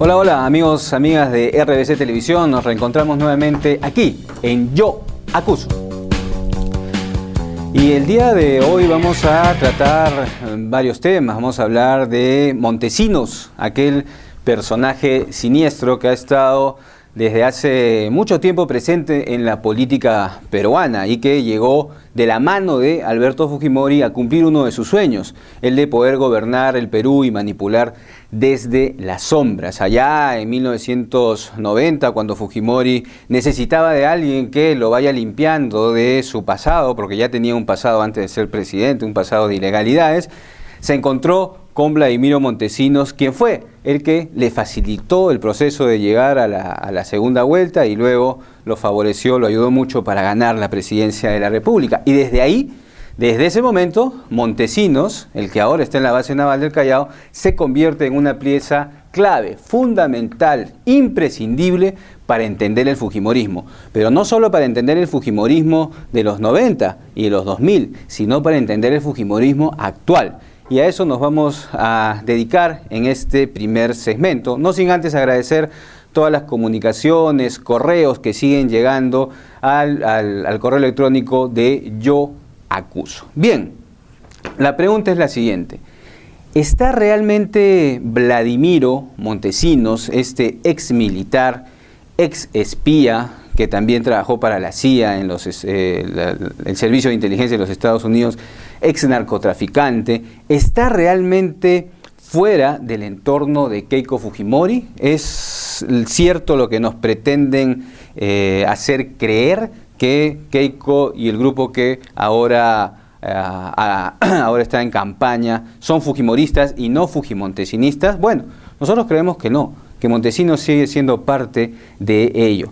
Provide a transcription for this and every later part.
Hola, hola amigos, amigas de RBC Televisión, nos reencontramos nuevamente aquí en Yo Acuso. Y el día de hoy vamos a tratar varios temas. Vamos a hablar de Montesinos, aquel personaje siniestro que ha estado desde hace mucho tiempo presente en la política peruana y que llegó de la mano de Alberto Fujimori a cumplir uno de sus sueños, el de poder gobernar el Perú y manipular desde las sombras. Allá en 1990, cuando Fujimori necesitaba de alguien que lo vaya limpiando de su pasado, porque ya tenía un pasado antes de ser presidente, un pasado de ilegalidades, se encontró con Vladimiro Montesinos, quien fue el que le facilitó el proceso de llegar a la segunda vuelta y luego lo favoreció, lo ayudó mucho para ganar la presidencia de la República. Y desde ahí, desde ese momento, Montesinos, el que ahora está en la base naval del Callao, se convierte en una pieza clave, fundamental, imprescindible para entender el fujimorismo. Pero no solo para entender el fujimorismo de los 90 y de los 2000, sino para entender el fujimorismo actual. Y a eso nos vamos a dedicar en este primer segmento, no sin antes agradecer todas las comunicaciones, correos que siguen llegando al correo electrónico de Yo Acuso. Bien, la pregunta es la siguiente. ¿Está realmente Vladimiro Montesinos, este ex militar, ex espía, que también trabajó para la CIA, en el Servicio de Inteligencia de los Estados Unidos, ex narcotraficante, está realmente fuera del entorno de Keiko Fujimori? ¿Es cierto lo que nos pretenden hacer creer, que Keiko y el grupo que ahora está en campaña son fujimoristas y no fujimontesinistas? Bueno, nosotros creemos que no, que Montesinos sigue siendo parte de ello.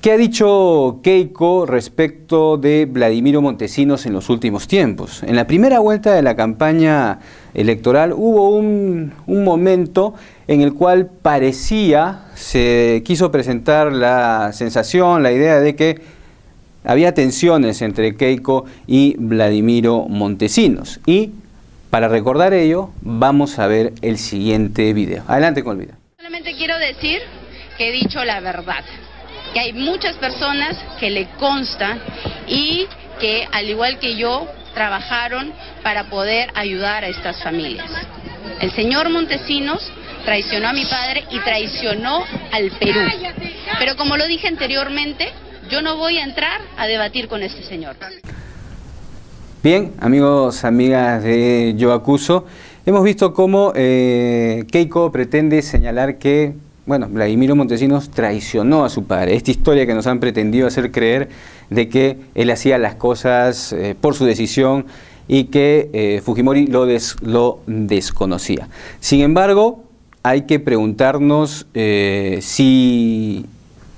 ¿Qué ha dicho Keiko respecto de Vladimiro Montesinos en los últimos tiempos? En la primera vuelta de la campaña electoral hubo un momento en el cual se quiso presentar la sensación, la idea de que había tensiones entre Keiko y Vladimiro Montesinos. Y para recordar ello, vamos a ver el siguiente video. Adelante con el video. Solamente quiero decir que he dicho la verdad, que hay muchas personas que le consta y que, al igual que yo, trabajaron para poder ayudar a estas familias. El señor Montesinos traicionó a mi padre y traicionó al Perú. Pero como lo dije anteriormente, yo no voy a entrar a debatir con este señor. Bien, amigos, amigas de Yo Acuso, hemos visto cómo Keiko pretende señalar que Vladimiro Montesinos traicionó a su padre. Esta historia que nos han pretendido hacer creer de que él hacía las cosas por su decisión y que Fujimori lo desconocía. Sin embargo, hay que preguntarnos si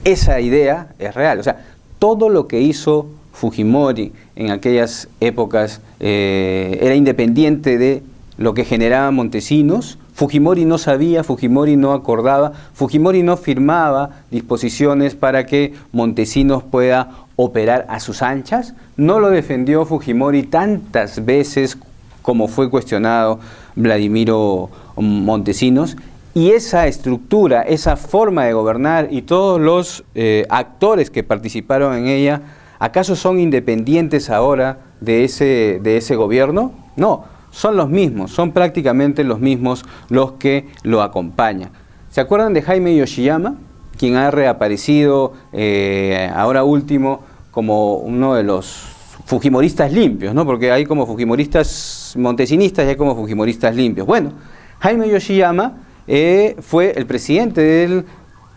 esa idea es real. O sea, todo lo que hizo Fujimori en aquellas épocas era independiente de lo que generaba Montesinos. Fujimori no sabía, Fujimori no acordaba, Fujimori no firmaba disposiciones para que Montesinos pueda operar a sus anchas. No lo defendió Fujimori tantas veces como fue cuestionado Vladimiro Montesinos. Y esa estructura, esa forma de gobernar y todos los actores que participaron en ella, ¿acaso son independientes ahora de ese gobierno? No. Son los mismos, son prácticamente los mismos los que lo acompañan. ¿Se acuerdan de Jaime Yoshiyama? Quien ha reaparecido ahora último como uno de los fujimoristas limpios, ¿no? Porque hay como fujimoristas montesinistas y hay como fujimoristas limpios. Bueno, Jaime Yoshiyama fue el presidente del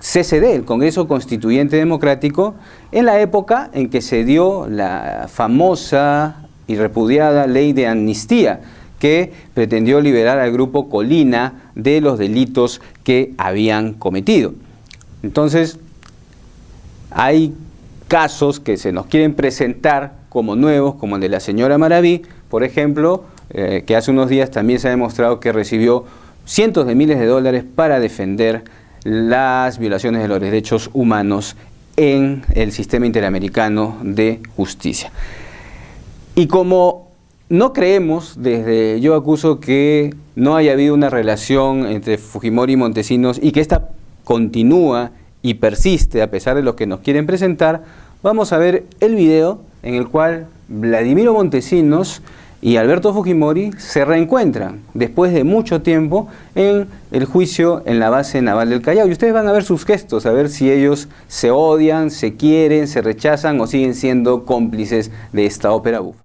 CCD, el Congreso Constituyente Democrático, en la época en que se dio la famosa y repudiada ley de amnistía, que pretendió liberar al grupo Colina de los delitos que habían cometido. Entonces, hay casos que se nos quieren presentar como nuevos, como el de la señora Maraví, por ejemplo, que hace unos días también se ha demostrado que recibió cientos de miles de dólares para defender las violaciones de los derechos humanos en el sistema interamericano de justicia. Y como no creemos, Yo Acuso, que no haya habido una relación entre Fujimori y Montesinos y que esta continúa y persiste a pesar de lo que nos quieren presentar, vamos a ver el video en el cual Vladimiro Montesinos y Alberto Fujimori se reencuentran después de mucho tiempo en el juicio en la base naval del Callao. Y ustedes van a ver sus gestos, a ver si ellos se odian, se quieren, se rechazan o siguen siendo cómplices de esta ópera bufa.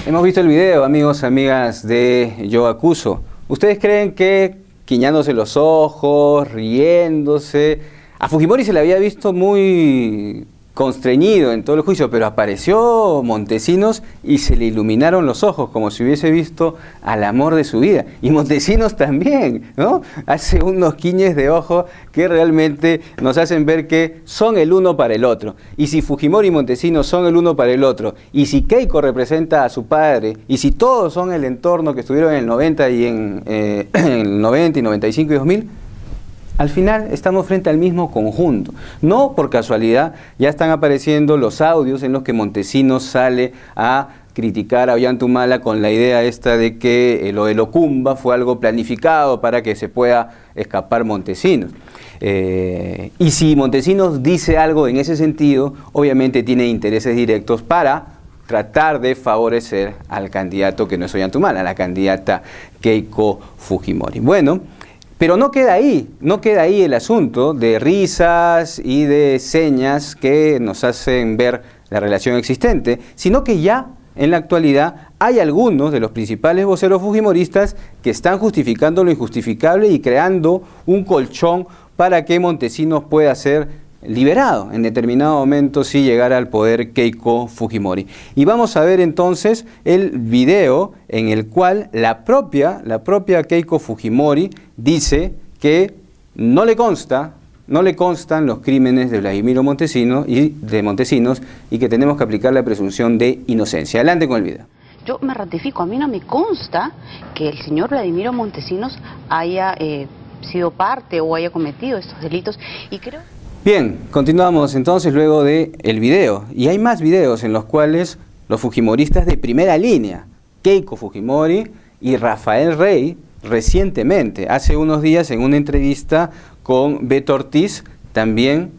Hemos visto el video, amigos, amigas de Yo Acuso. ¿Ustedes creen que guiñándose los ojos, riéndose? A Fujimori se le había visto muy constreñido en todo el juicio, pero apareció Montesinos y se le iluminaron los ojos como si hubiese visto al amor de su vida. Y Montesinos también, ¿no? Hace unos guiñes de ojo que realmente nos hacen ver que son el uno para el otro. Y si Fujimori y Montesinos son el uno para el otro, y si Keiko representa a su padre, y si todos son el entorno que estuvieron en el 90 y en el 90 y 95 y 2000, al final estamos frente al mismo conjunto. No por casualidad ya están apareciendo los audios en los que Montesinos sale a criticar a Ollantumala con la idea esta de que lo de Locumba fue algo planificado para que se pueda escapar Montesinos. Y si Montesinos dice algo en ese sentido, obviamente tiene intereses directos para tratar de favorecer al candidato que no es Ollantumala, la candidata Keiko Fujimori. Bueno, pero no queda ahí el asunto de risas y de señas que nos hacen ver la relación existente, sino que ya en la actualidad hay algunos de los principales voceros fujimoristas que están justificando lo injustificable y creando un colchón para que Montesinos pueda ser liberado en determinado momento si llegara al poder Keiko Fujimori. Y vamos a ver entonces el video en el cual la propia Keiko Fujimori dice que no le constan los crímenes de Vladimiro Montesinos y que tenemos que aplicar la presunción de inocencia. Adelante con el video. Yo me ratifico, a mí no me consta que el señor Vladimiro Montesinos haya sido parte o haya cometido estos delitos y creo... Bien, continuamos entonces luego del video. Y hay más videos en los cuales los fujimoristas de primera línea, Keiko Fujimori y Rafael Rey, recientemente, hace unos días en una entrevista con Beto Ortiz, también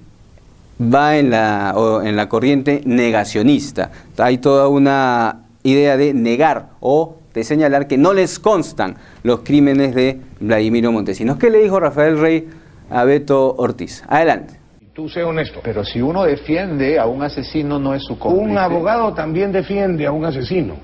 va en la corriente negacionista. Hay toda una idea de negar o de señalar que no les constan los crímenes de Vladimiro Montesinos. ¿Qué le dijo Rafael Rey a Beto Ortiz? Adelante. Tú sé honesto. Pero si uno defiende a un asesino, no es su cómplice. Un abogado también defiende a un asesino.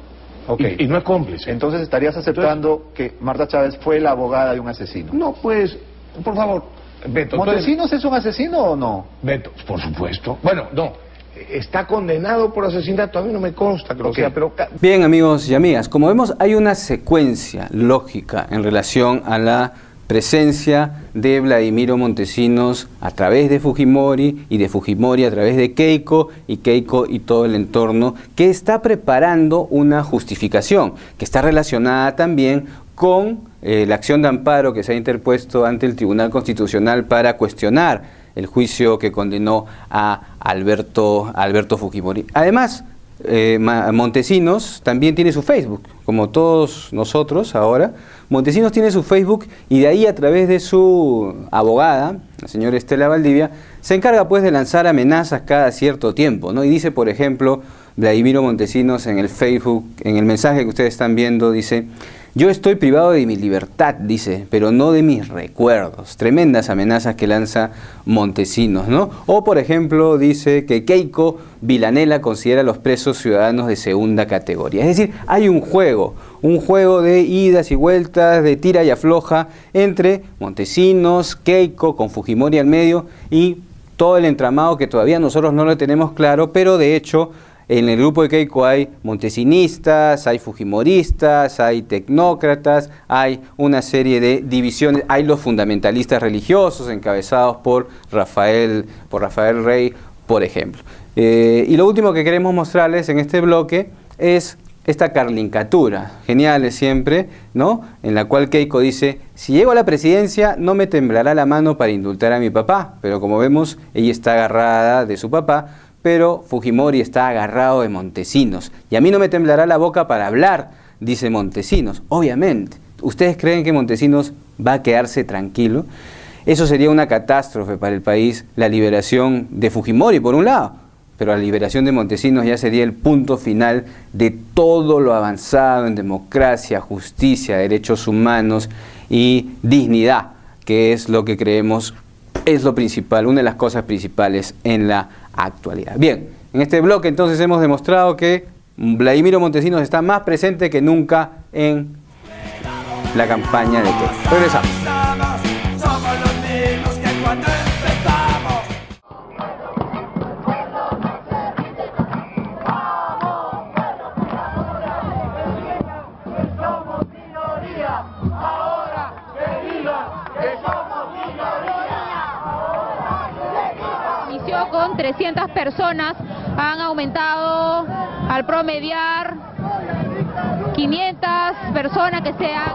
Okay. Y no es cómplice. Entonces estarías aceptando que Marta Chávez fue la abogada de un asesino. No, pues, por favor, Beto. ¿Montesinos es un asesino o no? Beto, por supuesto. Bueno, no. Está condenado por asesinato. A mí no me consta que lo sea, pero... Bien, amigos y amigas, como vemos hay una secuencia lógica en relación a la presencia de Vladimiro Montesinos a través de Fujimori y de Fujimori a través de Keiko y todo el entorno, que está preparando una justificación que está relacionada también con la acción de amparo que se ha interpuesto ante el Tribunal Constitucional para cuestionar el juicio que condenó a Alberto Fujimori. Además, Montesinos también tiene su Facebook, como todos nosotros ahora. Montesinos tiene su Facebook y de ahí, a través de su abogada, la señora Estela Valdivia, se encarga pues de lanzar amenazas cada cierto tiempo, ¿no? Y dice, por ejemplo, Vladimiro Montesinos en el Facebook, en el mensaje que ustedes están viendo, dice: yo estoy privado de mi libertad, dice, pero no de mis recuerdos. Tremendas amenazas que lanza Montesinos, ¿no? O, por ejemplo, dice que Keiko Villanela considera a los presos ciudadanos de segunda categoría. Es decir, hay un juego de idas y vueltas, de tira y afloja entre Montesinos, Keiko, con Fujimori al medio y todo el entramado que todavía nosotros no lo tenemos claro, pero de hecho En el grupo de Keiko hay montesinistas, hay fujimoristas, hay tecnócratas, hay una serie de divisiones, hay los fundamentalistas religiosos encabezados por Rafael Rey, por ejemplo. Y lo último que queremos mostrarles en este bloque es esta carlincatura, genial siempre, ¿no? En la cual Keiko dice: si llego a la presidencia no me temblará la mano para indultar a mi papá, pero como vemos ella está agarrada de su papá, pero Fujimori está agarrado de Montesinos, y a mí no me temblará la boca para hablar, dice Montesinos. Obviamente, ¿ustedes creen que Montesinos va a quedarse tranquilo? Eso sería una catástrofe para el país, la liberación de Fujimori por un lado, pero la liberación de Montesinos ya sería el punto final de todo lo avanzado en democracia, justicia, derechos humanos y dignidad, que es lo que creemos es lo principal, una de las cosas principales en la actualidad. Bien, en este bloque entonces hemos demostrado que Vladimiro Montesinos está más presente que nunca en la campaña de Keiko. Regresamos. Con 300 personas, han aumentado al promediar 500 personas que sean.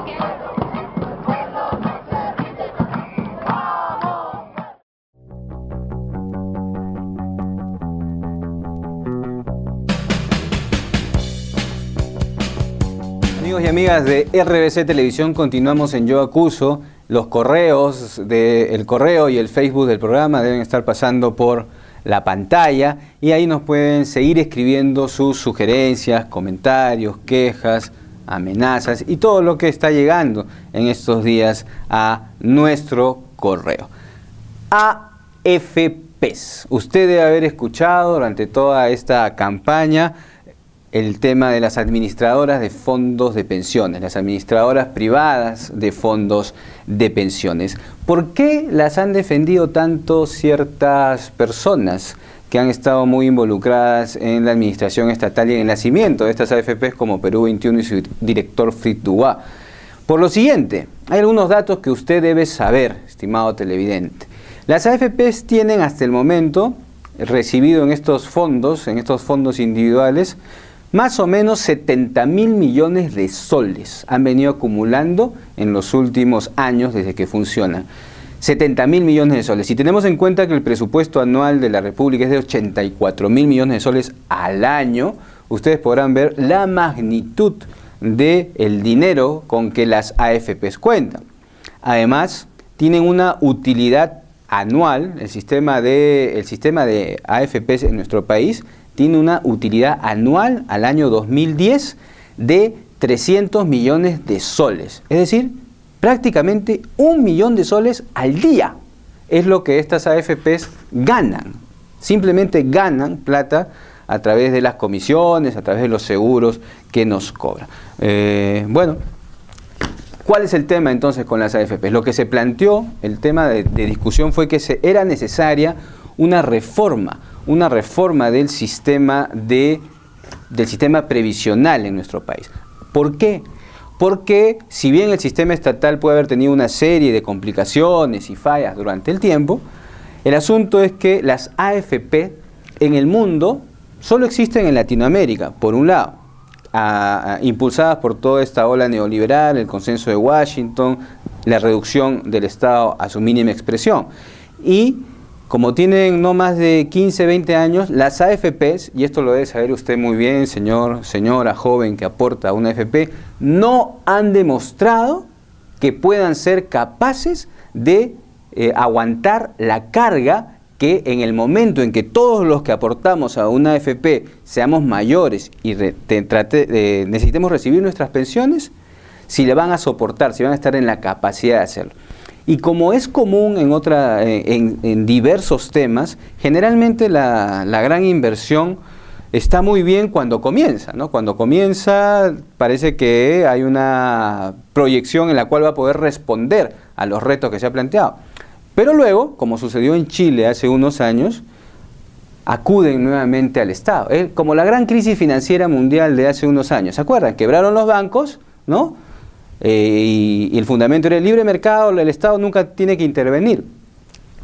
Amigos y amigas de RBC Televisión, continuamos en Yo Acuso. Los correos, el correo y el Facebook del programa deben estar pasando por la pantalla y ahí nos pueden seguir escribiendo sus sugerencias, comentarios, quejas, amenazas y todo lo que está llegando en estos días a nuestro correo. AFPs. Usted debe haber escuchado durante toda esta campaña el tema de las administradoras de fondos de pensiones, las administradoras privadas de fondos de pensiones. ¿Por qué las han defendido tanto ciertas personas que han estado muy involucradas en la administración estatal y en el nacimiento de estas AFPs como Perú 21 y su director Fritz Dubois? Por lo siguiente, hay algunos datos que usted debe saber, estimado televidente. Las AFPs tienen hasta el momento recibido en estos fondos individuales, más o menos 70.000 millones de soles han venido acumulando en los últimos años desde que funcionan. 70.000 millones de soles. Si tenemos en cuenta que el presupuesto anual de la República es de 84.000 millones de soles al año, ustedes podrán ver la magnitud del dinero con que las AFPs cuentan. Además, tienen una utilidad anual, el sistema de AFPs en nuestro país tiene una utilidad anual al año 2010 de 300 millones de soles. Es decir, prácticamente 1 millón de soles al día es lo que estas AFPs ganan. Simplemente ganan plata a través de las comisiones, a través de los seguros que nos cobran. Bueno, ¿cuál es el tema entonces con las AFPs? Lo que se planteó, el tema de discusión fue que era necesaria una reforma del sistema previsional en nuestro país. ¿Por qué? Porque si bien el sistema estatal puede haber tenido una serie de complicaciones y fallas durante el tiempo, el asunto es que las AFP en el mundo solo existen en Latinoamérica, por un lado, impulsadas por toda esta ola neoliberal, el consenso de Washington, la reducción del Estado a su mínima expresión. Y como tienen no más de 15, 20 años, las AFPs, y esto lo debe saber usted muy bien, señora joven que aporta a una AFP, no han demostrado que puedan ser capaces de aguantar la carga que en el momento en que todos los que aportamos a una AFP seamos mayores y necesitemos recibir nuestras pensiones, si le van a soportar, si van a estar en la capacidad de hacerlo. Y como es común en diversos temas, generalmente la gran inversión está muy bien cuando comienza, ¿no? Cuando comienza parece que hay una proyección en la cual va a poder responder a los retos que se ha planteado. Pero luego, como sucedió en Chile hace unos años, acuden nuevamente al Estado. Como la gran crisis financiera mundial de hace unos años. ¿Se acuerdan? Quebraron los bancos, ¿no? Y el fundamento era el libre mercado, el Estado nunca tiene que intervenir.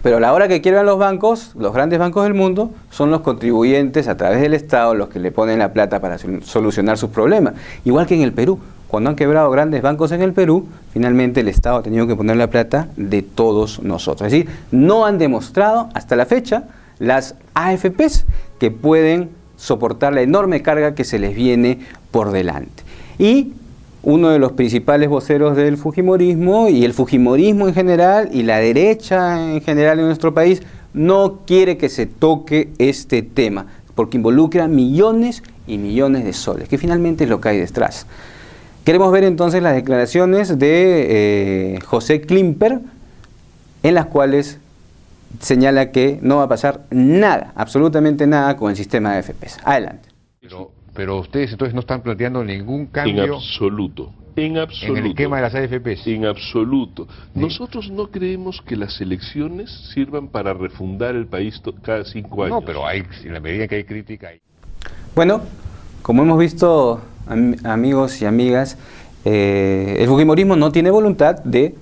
Pero a la hora que quiebran los bancos, los grandes bancos del mundo, son los contribuyentes a través del Estado los que le ponen la plata para solucionar sus problemas. Igual que en el Perú. Cuando han quebrado grandes bancos en el Perú, finalmente el Estado ha tenido que poner la plata de todos nosotros. Es decir, no han demostrado hasta la fecha las AFPs que pueden soportar la enorme carga que se les viene por delante. Y uno de los principales voceros del fujimorismo y el fujimorismo en general y la derecha en general en nuestro país no quiere que se toque este tema porque involucra millones y millones de soles, que finalmente es lo que hay detrás. Queremos ver entonces las declaraciones de José Klimper, en las cuales señala que no va a pasar nada, absolutamente nada con el sistema de AFPs. Adelante. Pero ustedes entonces no están planteando ningún cambio en absoluto, en el esquema de las AFPs. En absoluto. Nosotros no creemos que las elecciones sirvan para refundar el país cada 5 años. No, pero hay, en la medida que hay crítica. Bueno, como hemos visto, amigos y amigas, el fujimorismo no tiene voluntad de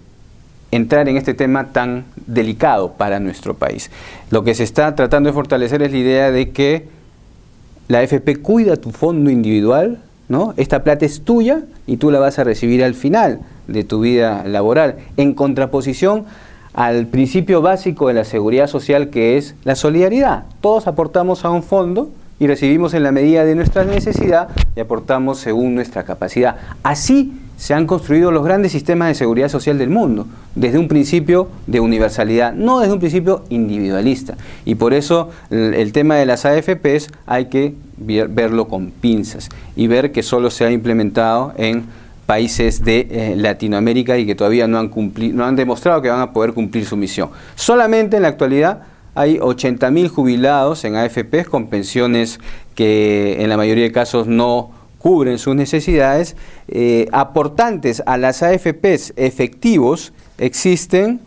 entrar en este tema tan delicado para nuestro país. Lo que se está tratando de fortalecer es la idea de que la AFP cuida tu fondo individual, ¿no? Esta plata es tuya y tú la vas a recibir al final de tu vida laboral, en contraposición al principio básico de la seguridad social, que es la solidaridad. Todos aportamos a un fondo y recibimos en la medida de nuestra necesidad y aportamos según nuestra capacidad. Así se han construido los grandes sistemas de seguridad social del mundo, desde un principio de universalidad, no desde un principio individualista. Y por eso el tema de las AFPs hay que verlo con pinzas y ver que solo se ha implementado en países de Latinoamérica y que todavía no han demostrado que van a poder cumplir su misión. Solamente en la actualidad hay 80.000 jubilados en AFPs con pensiones que en la mayoría de casos no cubren sus necesidades. Aportantes a las AFPs efectivos existen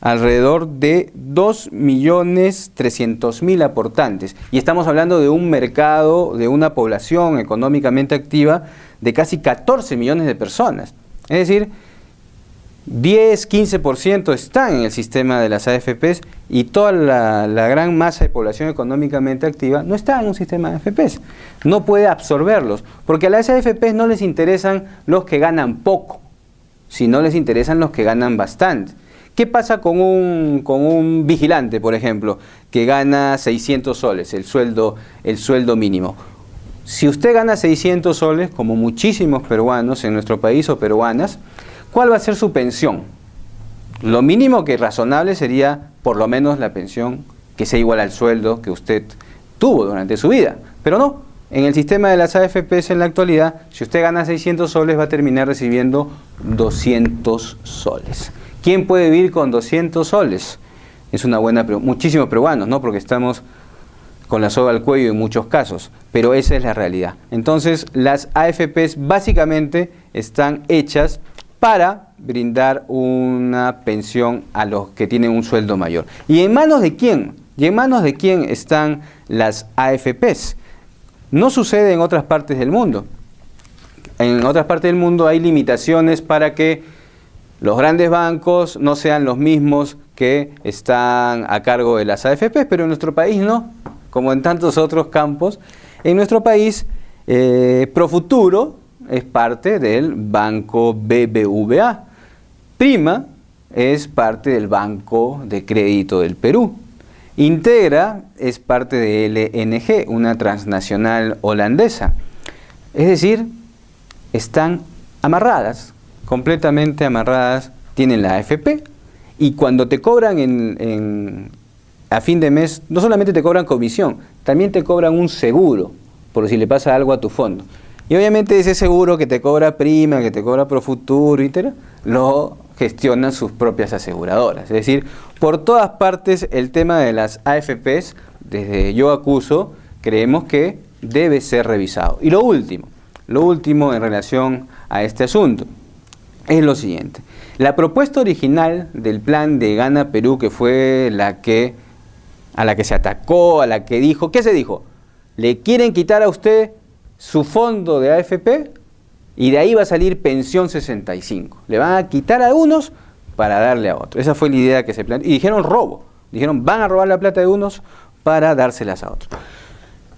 alrededor de 2.300.000 aportantes. Y estamos hablando de un mercado, de una población económicamente activa de casi 14 millones de personas. Es decir, 10-15% están en el sistema de las AFPs y toda la gran masa de población económicamente activa no está en un sistema de AFPs, no puede absorberlos, porque a las AFPs no les interesan los que ganan poco, sino les interesan los que ganan bastante. ¿Qué pasa con un vigilante, por ejemplo, que gana 600 soles, el sueldo mínimo? Si usted gana 600 soles, como muchísimos peruanos en nuestro país o peruanas, ¿cuál va a ser su pensión? Lo mínimo que razonable sería por lo menos la pensión que sea igual al sueldo que usted tuvo durante su vida. Pero no, en el sistema de las AFPs en la actualidad, si usted gana 600 soles va a terminar recibiendo 200 soles. ¿Quién puede vivir con 200 soles? Es una buena pregunta. Muchísimos peruanos, ¿no? Porque estamos con la soga al cuello en muchos casos, pero esa es la realidad. Entonces, las AFPs básicamente están hechas para brindar una pensión a los que tienen un sueldo mayor. ¿Y en manos de quién? ¿Y en manos de quién están las AFPs? No sucede en otras partes del mundo. En otras partes del mundo hay limitaciones para que los grandes bancos no sean los mismos que están a cargo de las AFPs, pero en nuestro país no, como en tantos otros campos. En nuestro país, Profuturo es parte del Banco BBVA. Prima es parte del Banco de Crédito del Perú. Integra es parte de LNG, una transnacional holandesa. Es decir, están amarradas, completamente amarradas, tienen la AFP y cuando te cobran a fin de mes, no solamente te cobran comisión, también te cobran un seguro por si le pasa algo a tu fondo. Y obviamente ese seguro que te cobra Prima, que te cobra Profuturo, lo gestionan sus propias aseguradoras. Es decir, por todas partes el tema de las AFPs, desde Yo Acuso, creemos que debe ser revisado. Y lo último en relación a este asunto es lo siguiente. La propuesta original del plan de Gana Perú, que fue la que a la que se atacó, a la que dijo, ¿qué se dijo? Le quieren quitar a usted su fondo de AFP y de ahí va a salir pensión 65. Le van a quitar a unos para darle a otros. Esa fue la idea que se planteó. Y dijeron robo. Dijeron, van a robar la plata de unos para dárselas a otros.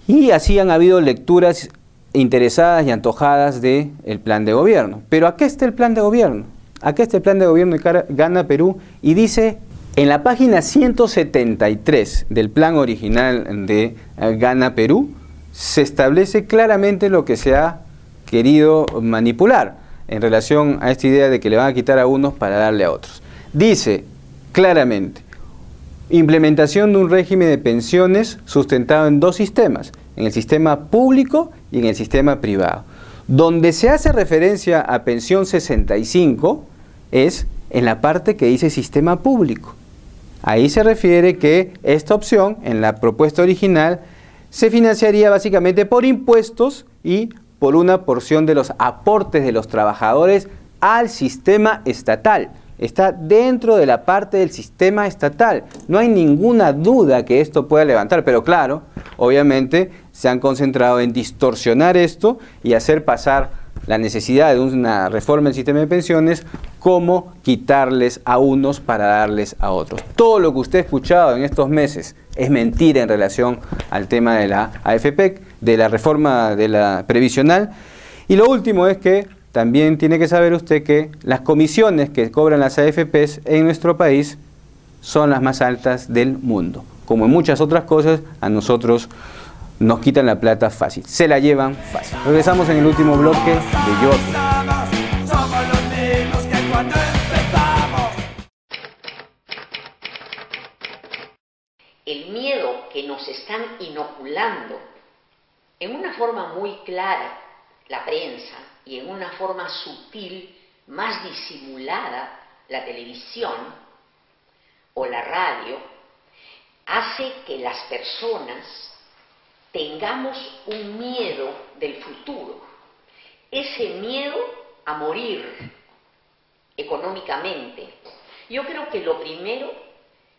Y así han habido lecturas interesadas y antojadas del plan de gobierno. Pero ¿a qué está el plan de gobierno? Acá está el plan de gobierno de Gana Perú y dice, en la página 173 del plan original de Gana Perú, se establece claramente lo que se ha querido manipular en relación a esta idea de que le van a quitar a unos para darle a otros. Dice claramente, implementación de un régimen de pensiones sustentado en dos sistemas, en el sistema público y en el sistema privado. Donde se hace referencia a pensión 65 es en la parte que dice sistema público. Ahí se refiere que esta opción, en la propuesta original, se financiaría básicamente por impuestos y por una porción de los aportes de los trabajadores al sistema estatal. Está dentro de la parte del sistema estatal. No hay ninguna duda que esto pueda levantar, pero claro, obviamente se han concentrado en distorsionar esto y hacer pasar la necesidad de una reforma del sistema de pensiones como quitarles a unos para darles a otros. Todo lo que usted ha escuchado en estos meses es mentira en relación al tema de la AFP, de la reforma de la previsional. Y lo último es que también tiene que saber usted que las comisiones que cobran las AFPs en nuestro país son las más altas del mundo. Como en muchas otras cosas, a nosotros nos quitan la plata fácil, se la llevan fácil. Regresamos en el último bloque de Yo Acuso. Somos los mismos que cuando empezamos. El miedo que nos están inoculando en una forma muy clara la prensa y en una forma sutil, más disimulada, la televisión o la radio, hace que las personas tengamos un miedo del futuro, ese miedo a morir económicamente. Yo creo que lo primero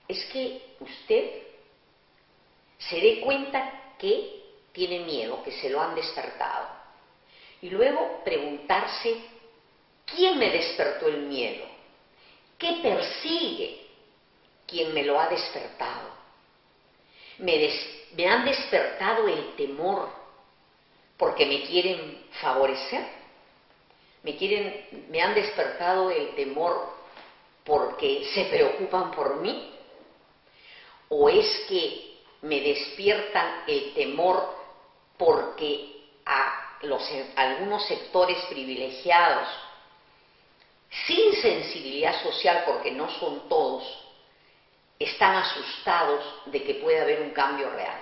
es que usted se dé cuenta que tiene miedo, que se lo han despertado. Y luego preguntarse, ¿quién me despertó el miedo? ¿Qué persigue quien me lo ha despertado? Me han despertado el temor porque me quieren favorecer. Me han despertado el temor porque se preocupan por mí. ¿O es que me despiertan el temor porque algunos sectores privilegiados, sin sensibilidad social, porque no son todos, están asustados de que pueda haber un cambio real?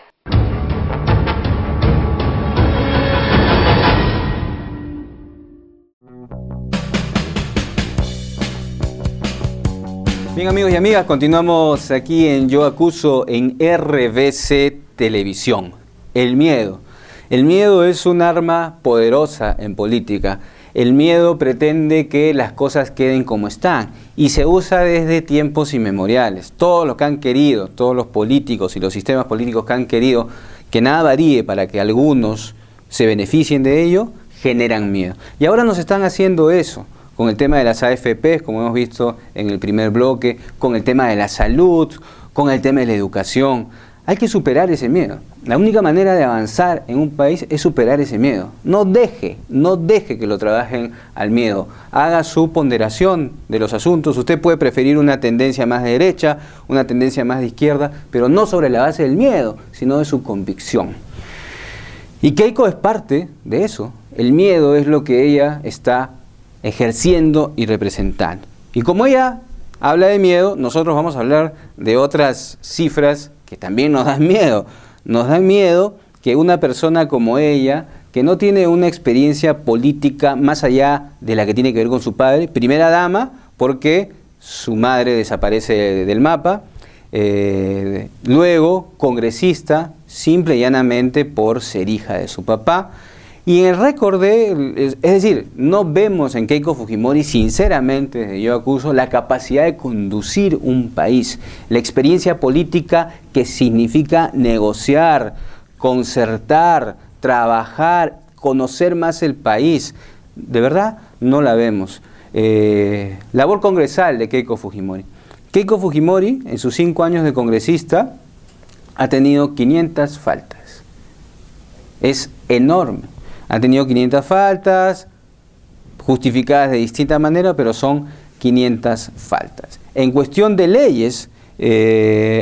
Bien, amigos y amigas, continuamos aquí en Yo Acuso en RBC Televisión. El miedo. El miedo es un arma poderosa en política. El miedo pretende que las cosas queden como están y se usa desde tiempos inmemoriales. Todos los que han querido, todos los políticos y los sistemas políticos que han querido que nada varíe para que algunos se beneficien de ello, generan miedo. Y ahora nos están haciendo eso con el tema de las AFPs, como hemos visto en el primer bloque, con el tema de la salud, con el tema de la educación. Hay que superar ese miedo. La única manera de avanzar en un país es superar ese miedo. No deje que lo trabajen al miedo. Haga su ponderación de los asuntos. Usted puede preferir una tendencia más de derecha, una tendencia más de izquierda, pero no sobre la base del miedo, sino de su convicción. Y Keiko es parte de eso. El miedo es lo que ella está ejerciendo y representando. Y como ella habla de miedo, nosotros vamos a hablar de otras cifras que también nos dan miedo. Nos da miedo que una persona como ella, que no tiene una experiencia política más allá de la que tiene que ver con su padre, primera dama, porque su madre desaparece del mapa, luego congresista, simple y llanamente por ser hija de su papá, Y en el récord es decir, no vemos en Keiko Fujimori, sinceramente, desde Yo Acuso, la capacidad de conducir un país, la experiencia política que significa negociar, concertar, trabajar, conocer más el país. De verdad, no la vemos. Labor congresal de Keiko Fujimori. Keiko Fujimori, en sus 5 años de congresista, ha tenido 500 faltas. Es enorme. Ha tenido 500 faltas, justificadas de distinta manera, pero son 500 faltas. En cuestión de leyes,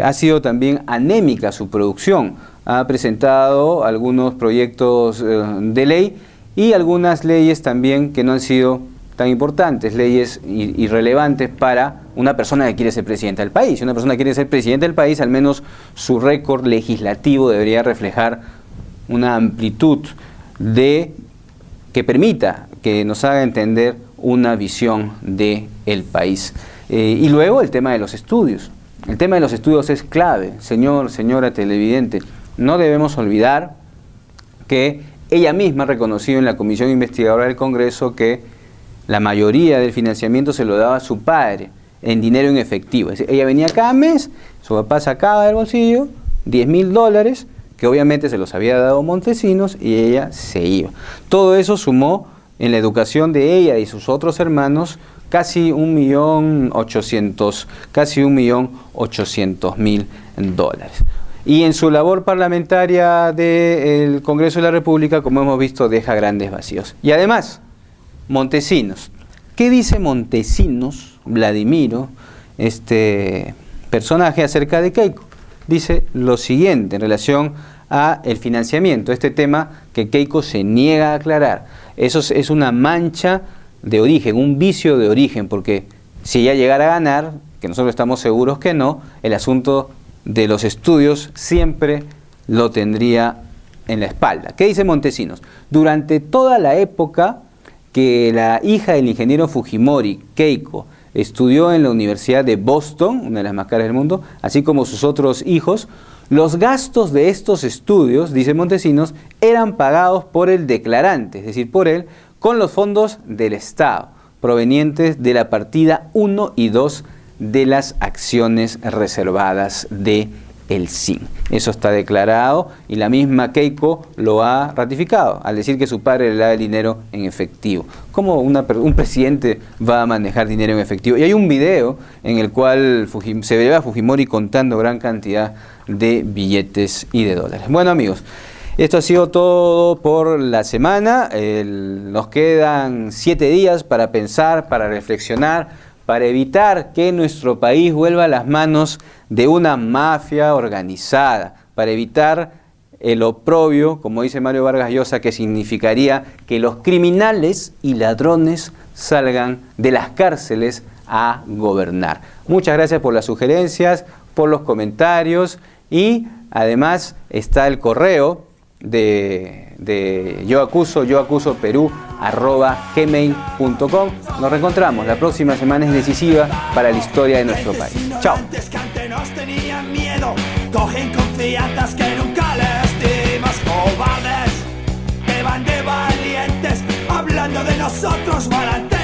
ha sido también anémica su producción. Ha presentado algunos proyectos de ley y algunas leyes también que no han sido tan importantes, leyes irrelevantes para una persona que quiere ser presidenta del país. Si una persona quiere ser presidente del país, al menos su récord legislativo debería reflejar una amplitud que permita que nos haga entender una visión del país. Y luego el tema de los estudios. El tema de los estudios es clave, señora televidente. No debemos olvidar que ella misma ha reconocido en la Comisión Investigadora del Congreso que la mayoría del financiamiento se lo daba a su padre en dinero en efectivo. Es decir, ella venía cada mes, su papá sacaba del bolsillo $10.000, que obviamente se los había dado Montesinos, y ella se iba. Todo eso sumó en la educación de ella y sus otros hermanos casi $1.800.000. Y en su labor parlamentaria del Congreso de la República, como hemos visto, deja grandes vacíos. Y además, Montesinos. ¿Qué dice Montesinos, Vladimiro, este personaje, acerca de Keiko? Dice lo siguiente en relación a el financiamiento, este tema que Keiko se niega a aclarar. Eso es una mancha de origen, un vicio de origen, porque si ella llegara a ganar, que nosotros estamos seguros que no, el asunto de los estudios siempre lo tendría en la espalda. ¿Qué dice Montesinos? Durante toda la época que la hija del ingeniero Fujimori, Keiko, estudió en la Universidad de Boston, una de las más caras del mundo, así como sus otros hijos, los gastos de estos estudios, dice Montesinos, eran pagados por el declarante, es decir, por él, con los fondos del Estado, provenientes de la partida 1 y 2 de las acciones reservadas de el SIN. Eso está declarado y la misma Keiko lo ha ratificado al decir que su padre le da el dinero en efectivo. ¿Cómo un presidente va a manejar dinero en efectivo? Y hay un video en el cual se ve a Fujimori contando gran cantidad de billetes y de dólares. Bueno, amigos, esto ha sido todo por la semana. Nos quedan 7 días para pensar, para reflexionar, para evitar que nuestro país vuelva a las manos de una mafia organizada, para evitar el oprobio, como dice Mario Vargas Llosa, que significaría que los criminales y ladrones salgan de las cárceles a gobernar. Muchas gracias por las sugerencias, por los comentarios, y además está el correo de yoacusoperú@gmail.com. Nos reencontramos. La próxima semana es decisiva para la historia de nuestro país. Chao. Cogen confianzas que nunca les dimos, cobardes que van de valientes, hablando de nosotros valantes.